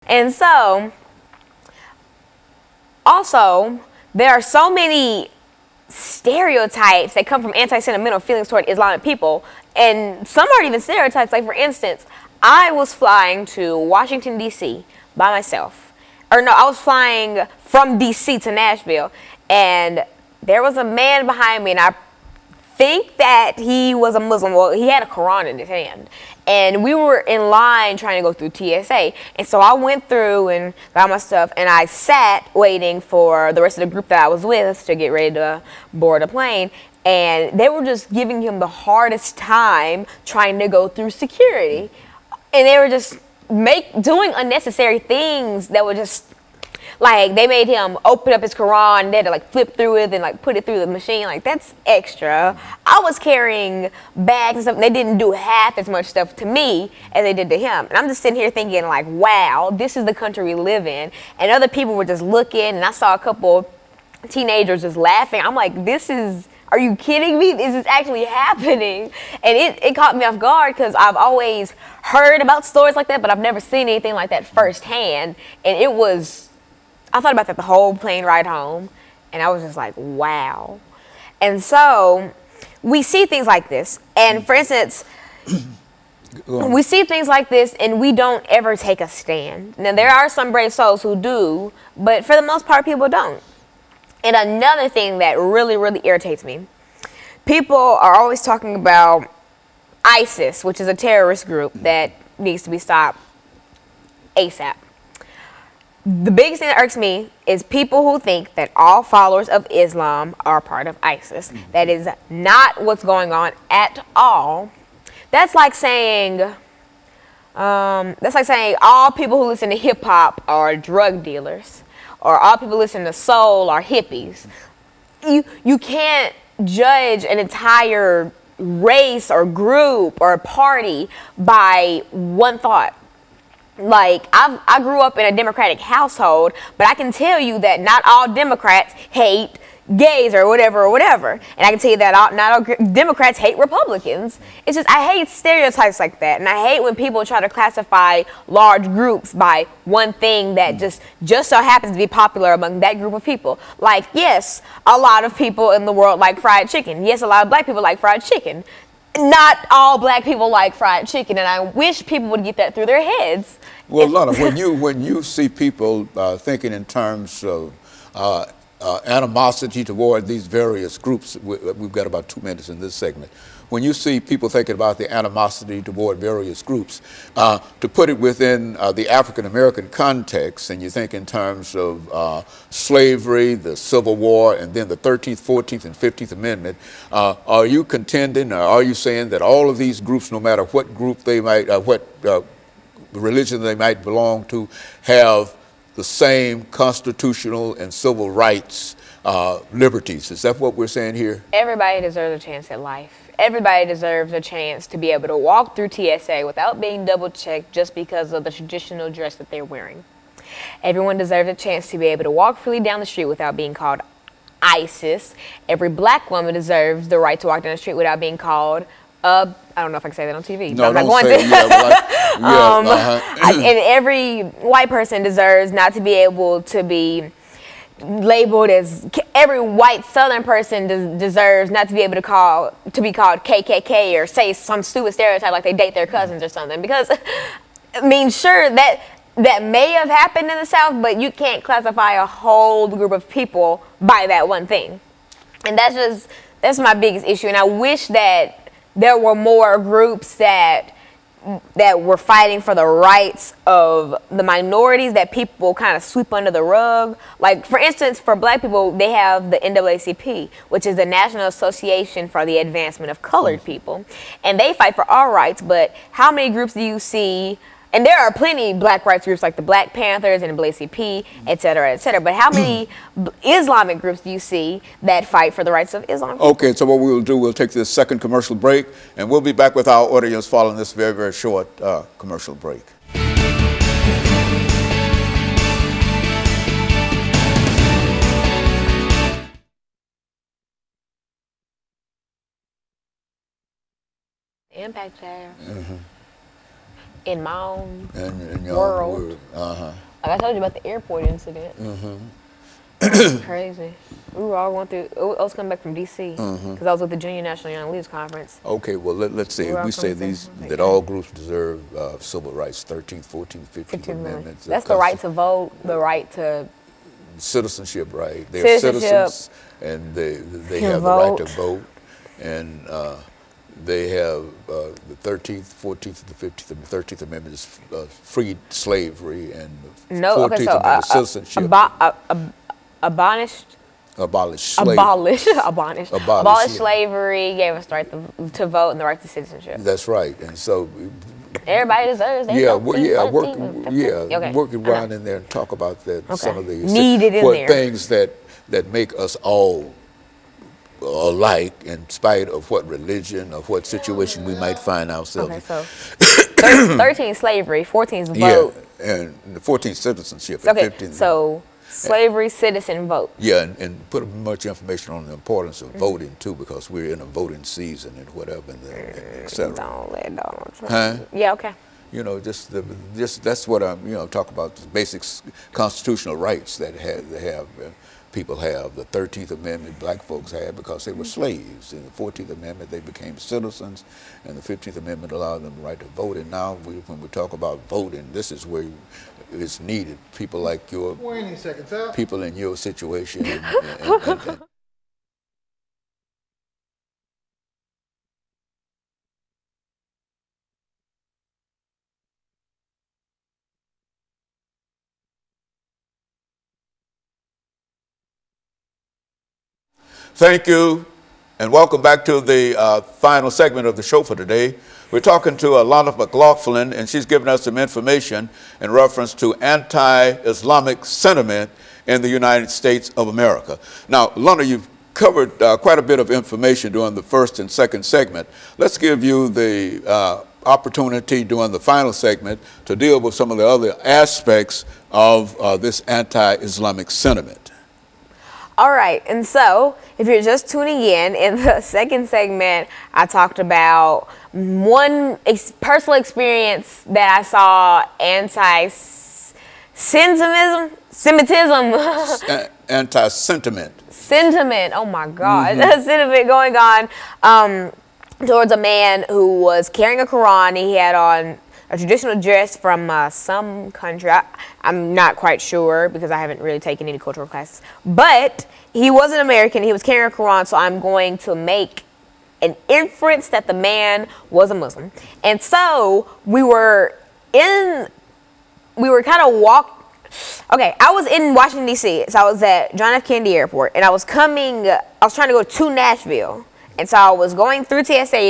And so, also, there are so many stereotypes that come from anti-sentimental feelings toward Islamic people, and some aren't even stereotypes. Like, for instance, I was flying to Washington, D.C. by myself. Or no, I was flying from D.C. to Nashville, and there was a man behind me, and I think that he was a Muslim. Well, he had a Quran in his hand. And we were in line trying to go through TSA. And so I went through and got my stuff, and I sat waiting for the rest of the group that I was with to get ready to board a plane. And they were just giving him the hardest time trying to go through security. And they were just doing unnecessary things that were just, like, they made him open up his Quran and they had to, like, flip through it and, like, put it through the machine. Like, that's extra. I was carrying bags and stuff, and they didn't do half as much stuff to me as they did to him. And I'm just sitting here thinking, like, wow, this is the country we live in. And other people were just looking, and I saw a couple teenagers just laughing. I'm like, are you kidding me? This is actually happening. And it caught me off guard because I've always heard about stories like that, but I've never seen anything like that firsthand. And I thought about that the whole plane ride home, and I was just like, wow. And so we see things like this. And for instance, we see things like this and we don't ever take a stand. Now, there are some brave souls who do, but for the most part, people don't. And another thing that really, really irritates me, people are always talking about ISIS, which is a terrorist group that needs to be stopped ASAP. The biggest thing that irks me is people who think that all followers of Islam are part of ISIS. That is not what's going on at all. That's like saying all people who listen to hip hop are drug dealers, or all people who listen to soul are hippies. You can't judge an entire race or group or party by one thought. Like, I grew up in a Democratic household, but I can tell you that not all Democrats hate gays or whatever. And I can tell you that not all Democrats hate Republicans. It's just, I hate stereotypes like that. And I hate when people try to classify large groups by one thing that just so happens to be popular among that group of people. Like, yes, a lot of people in the world like fried chicken. Yes, a lot of black people like fried chicken. Not all black people like fried chicken, and I wish people would get that through their heads. Well, Lana, when you see people thinking in terms of animosity toward these various groups, we've got about 2 minutes in this segment. When you see people thinking about the animosity toward various groups, to put it within the African-American context, and you think in terms of slavery, the Civil War, and then the 13th, 14th, and 15th Amendment, are you contending, or are you saying that all of these groups, no matter what group they might, what religion they might belong to, have the same constitutional and civil rights liberties? Is that what we're saying here? Everybody deserves a chance at life. Everybody deserves a chance to be able to walk through TSA without being double-checked just because of the traditional dress that they're wearing. Everyone deserves a chance to be able to walk freely down the street without being called ISIS. Every black woman deserves the right to walk down the street without being called I don't know if I can say that on TV. No, but I'm don't say it. And every white person deserves not to be able to be labeled as, every white Southern person deserves not to be able to be called KKK or say some stupid stereotype like they date their cousins or something. Because, I mean, sure, that may have happened in the South, but you can't classify a whole group of people by that one thing. And that's my biggest issue. And I wish that there were more groups that were fighting for the rights of the minorities that people kind of sweep under the rug. Like, for instance, for black people, they have the NAACP, which is the National Association for the Advancement of Colored People. And they fight for our rights, but how many groups do you see? And there are plenty of black rights groups like the Black Panthers and the NAACP, et cetera, et cetera. But how many Islamic groups do you see that fight for the rights of Islam? Okay, so what we'll do, we'll take this second commercial break, and we'll be back with our audience following this very, very short commercial break. Impact tariffs. In my own in your world. own world. Like I told you about the airport incident. That's crazy. We were all going through. I was coming back from D.C. because I was with the Junior National Young Leaders Conference. Okay, well, let's see. We say that all groups deserve civil rights, 13th, 14th, 15th Amendments. That's the right to vote, the right to... Citizenship right. They're citizens, and they have the right to vote. And they have the 13th, 14th, and the 15th. The 13th Amendment is freed slavery, and the 14th Amendment is citizenship. Abolish slavery, gave us the right to vote and the right to citizenship. That's right, and so everybody deserves that. Work around in there and talk about that. Some of the things that make us all alike, in spite of what religion or what situation we might find ourselves. Okay, so 13 slavery, 14 is vote. Yeah, and the 14 citizenship. Okay, 15 so slavery, citizen, vote. Yeah, and put much information on the importance of voting too, because we're in a voting season and whatever, and et cetera. Don't let Donald Trump. Huh? Yeah, okay. You know, just that's what I'm talk about, the basic constitutional rights that people have. The 13th Amendment black folks had because they were slaves. In the 14th Amendment they became citizens, and the 15th Amendment allowed them the right to vote. And now when we talk about voting, this is where it's needed. People like people in your situation. And thank you, and welcome back to the final segment of the show for today. We're talking to Alana McLaughlin, and she's giving us some information in reference to anti-Islamic sentiment in the United States of America. Now, Alana, you've covered quite a bit of information during the first and second segment. Let's give you the opportunity during the final segment to deal with some of the other aspects of this anti-Islamic sentiment. All right, and so if you're just tuning in the second segment, I talked about one personal experience that I saw anti-Semitism. Sentiment, oh my God, sentiment going on towards a man who was carrying a Quran. He had on a traditional dress from some country. I'm not quite sure because I haven't really taken any cultural classes. But he was an American. He was carrying a Quran, so I'm going to make an inference that the man was a Muslim. And so we were kind of okay, I was in Washington, D.C., so I was at John F. Kennedy Airport, and I was trying to go to Nashville. And so I was going through TSA, and